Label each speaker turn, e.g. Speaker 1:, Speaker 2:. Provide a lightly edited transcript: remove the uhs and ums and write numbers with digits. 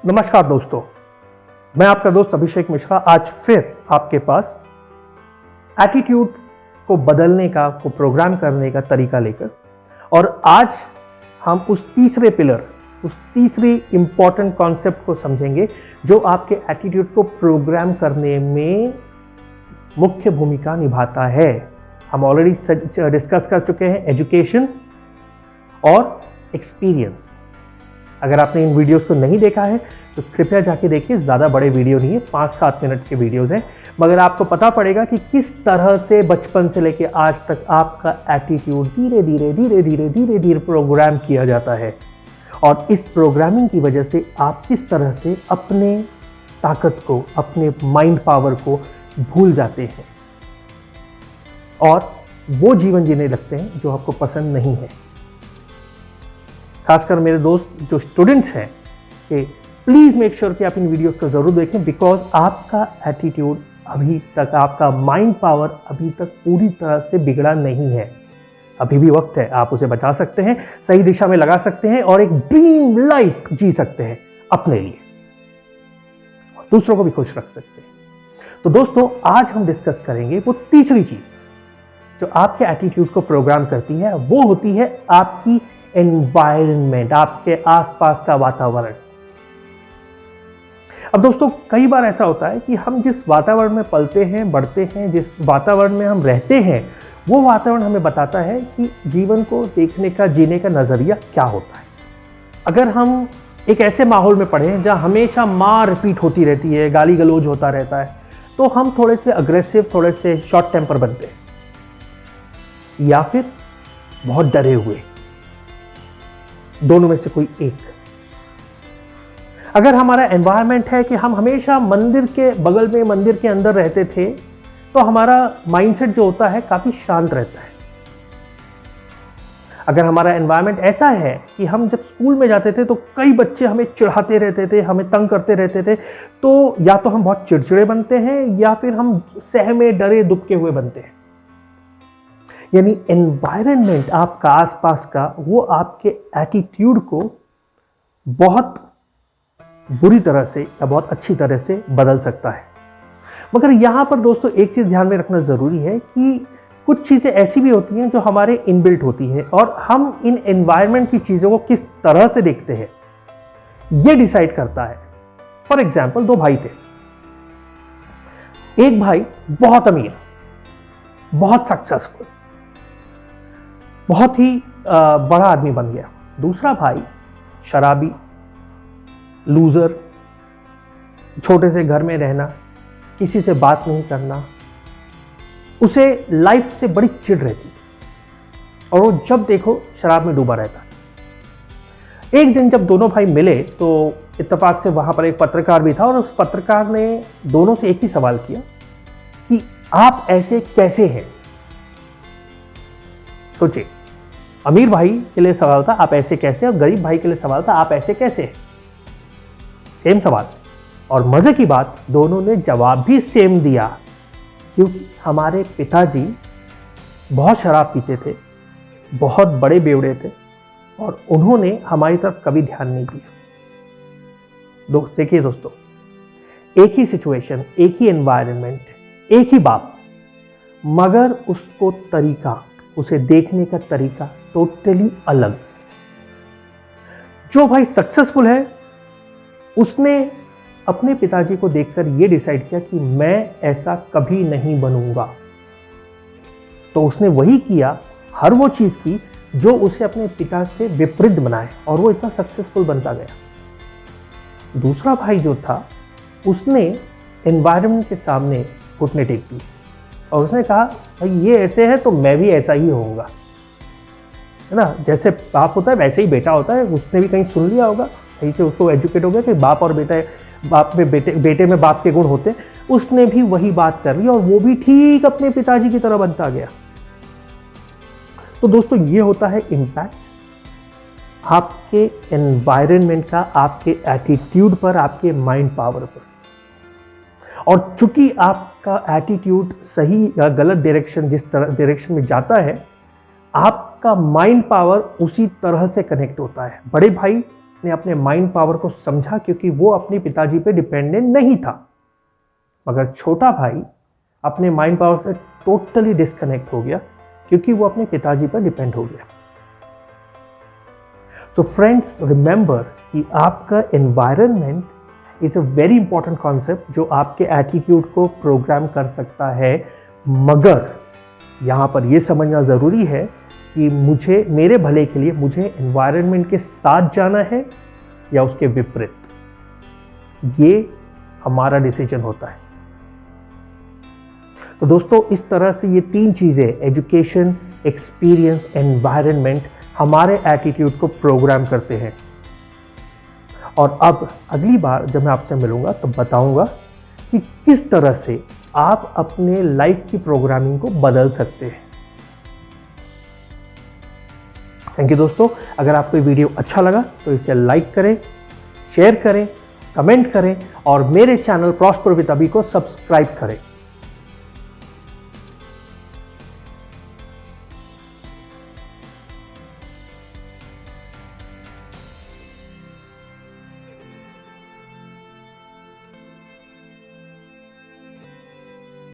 Speaker 1: नमस्कार दोस्तों, मैं आपका दोस्त अभिषेक मिश्रा आज फिर आपके पास एटीट्यूड को बदलने का, को प्रोग्राम करने का तरीका लेकर, और आज हम उस तीसरे पिलर, उस तीसरी इंपॉर्टेंट कॉन्सेप्ट को समझेंगे जो आपके एटीट्यूड को प्रोग्राम करने में मुख्य भूमिका निभाता है। हम ऑलरेडी डिस्कस कर चुके हैं एजुकेशन और एक्सपीरियंस। अगर आपने इन वीडियोस को नहीं देखा है तो कृपया जाके देखिए, ज़्यादा बड़े वीडियो नहीं है, 5-7 मिनट के वीडियोस हैं, मगर आपको पता पड़ेगा कि किस तरह से बचपन से लेके आज तक आपका एटीट्यूड धीरे धीरे प्रोग्राम किया जाता है, और इस प्रोग्रामिंग की वजह से आप किस तरह से अपने ताकत को, अपने माइंड पावर को भूल जाते हैं और वो जीवन जीने लगते हैं जो आपको पसंद नहीं है। खासकर मेरे दोस्त जो स्टूडेंट्स हैं कि प्लीज़ मेक श्योर कि आप इन वीडियोस को ज़रूर देखें, बिकॉज आपका एटीट्यूड अभी तक, आपका माइंड पावर अभी तक पूरी तरह से बिगड़ा नहीं है। अभी भी वक्त है, आप उसे बचा सकते हैं, सही दिशा में लगा सकते हैं और एक ड्रीम लाइफ जी सकते हैं अपने लिए, और दूसरों को भी खुश रख सकते हैं। तो दोस्तों, आज हम डिस्कस करेंगे वो तीसरी चीज़ जो आपके एटीट्यूड को प्रोग्राम करती है। वो होती है आपकी एनवायरनमेंट, आपके आसपास का वातावरण। अब दोस्तों, कई बार ऐसा होता है कि हम जिस वातावरण में पलते हैं, बढ़ते हैं, जिस वातावरण में हम रहते हैं, वो वातावरण हमें बताता है कि जीवन को देखने का, जीने का नजरिया क्या होता है। अगर हम एक ऐसे माहौल में पड़े हैं जहां हमेशा मार पीट होती रहती है, गाली गलौज होता रहता है, तो हम थोड़े से अग्रेसिव, थोड़े से शॉर्ट टेम्पर बनते हैं, या फिर बहुत डरे हुए, दोनों में से कोई एक। अगर हमारा एनवायरनमेंट है कि हम हमेशा मंदिर के बगल में, मंदिर के अंदर रहते थे, तो हमारा माइंडसेट जो होता है काफी शांत रहता है। अगर हमारा एनवायरनमेंट ऐसा है कि हम जब स्कूल में जाते थे तो कई बच्चे हमें चिढ़ाते रहते थे, हमें तंग करते रहते थे, तो या तो हम बहुत चिड़चिड़े बनते हैं या फिर हम सहमे, डरे, दुबके हुए बनते हैं। यानी एनवायरनमेंट आपका आसपास का, वो आपके एटीट्यूड को बहुत बुरी तरह से या बहुत अच्छी तरह से बदल सकता है। मगर यहां पर दोस्तों एक चीज ध्यान में रखना जरूरी है कि कुछ चीजें ऐसी भी होती हैं जो हमारे इनबिल्ट होती हैं, और हम इन एनवायरनमेंट की चीजों को किस तरह से देखते हैं ये डिसाइड करता है। फॉर एग्जाम्पल, 2 भाई थे। एक भाई बहुत अमीर, बहुत सक्सेसफुल, बहुत ही बड़ा आदमी बन गया। दूसरा भाई शराबी, लूजर, छोटे से घर में रहना, किसी से बात नहीं करना, उसे लाइफ से बड़ी चिढ़ रहती और वो जब देखो शराब में डूबा रहता। एक दिन जब दोनों भाई मिले तो इत्तेफाक से वहां पर एक पत्रकार भी था, और उस पत्रकार ने दोनों से एक ही सवाल किया कि आप ऐसे कैसे हैं। सोचिए, अमीर भाई के लिए सवाल था आप ऐसे कैसे, और गरीब भाई के लिए सवाल था आप ऐसे कैसे। सेम सवाल, और मजे की बात, दोनों ने जवाब भी सेम दिया, क्योंकि हमारे पिताजी बहुत शराब पीते थे, बहुत बड़े बेवड़े थे, और उन्होंने हमारी तरफ कभी ध्यान नहीं दिया। देखिए दोस्तों, एक ही सिचुएशन, एक ही एनवायरनमेंट, एक ही बाप, मगर उसको तरीका, उसे देखने का तरीका टोटली अलग। जो भाई सक्सेसफुल है उसने अपने पिताजी को देखकर यह डिसाइड किया कि मैं ऐसा कभी नहीं बनूंगा, तो उसने वही किया, हर वो चीज की जो उसे अपने पिता से विपरीत बनाए, और वो इतना सक्सेसफुल बनता गया। दूसरा भाई जो था, उसने एनवायरनमेंट के सामने घुटने टेक दिए और उसने कहा भाई ये ऐसे है तो मैं भी ऐसा ही होऊंगा, है ना। जैसे बाप होता है वैसे ही बेटा होता है। उसने भी कहीं सुन लिया होगा, कहीं से उसको एजुकेट हो गया कि बाप और बेटा, बाप में बेटे में बाप के गुण होते हैं। उसने भी वही बात कर ली और वो भी ठीक अपने पिताजी की तरह बनता गया। तो दोस्तों, ये होता है इम्पैक्ट आपके एनवायरनमेंट का, आपके एटीट्यूड पर, आपके माइंड पावर पर। और चूंकि आपका एटीट्यूड सही या गलत डायरेक्शन, जिस तरह डायरेक्शन में जाता है, आपका माइंड पावर उसी तरह से कनेक्ट होता है। बड़े भाई ने अपने माइंड पावर को समझा क्योंकि वो अपने पिताजी पे डिपेंडेंट नहीं था। मगर छोटा भाई अपने माइंड पावर से टोटली डिस्कनेक्ट हो गया क्योंकि वो अपने पिताजी पर डिपेंड हो गया। सो फ्रेंड्स, रिमेंबर कि आपका environment is a very important concept जो आपके एटीट्यूड को प्रोग्राम कर सकता है। मगर यहाँ पर यह समझना ज़रूरी है कि मेरे भले के लिए मुझे एनवायरनमेंट के साथ जाना है या उसके विपरीत, ये हमारा डिसीजन होता है। तो दोस्तों, इस तरह से ये 3 चीज़ें, एजुकेशन, एक्सपीरियंस, एनवायरनमेंट, हमारे एटीट्यूड को प्रोग्राम करते हैं। और अब अगली बार जब मैं आपसे मिलूंगा तो बताऊंगा कि किस तरह से आप अपने लाइफ की प्रोग्रामिंग को बदल सकते हैं। थैंक यू दोस्तों। अगर आपको ये वीडियो अच्छा लगा तो इसे लाइक करें, शेयर करें, कमेंट करें और मेरे चैनल प्रॉस्पर विद अभी को सब्सक्राइब करें।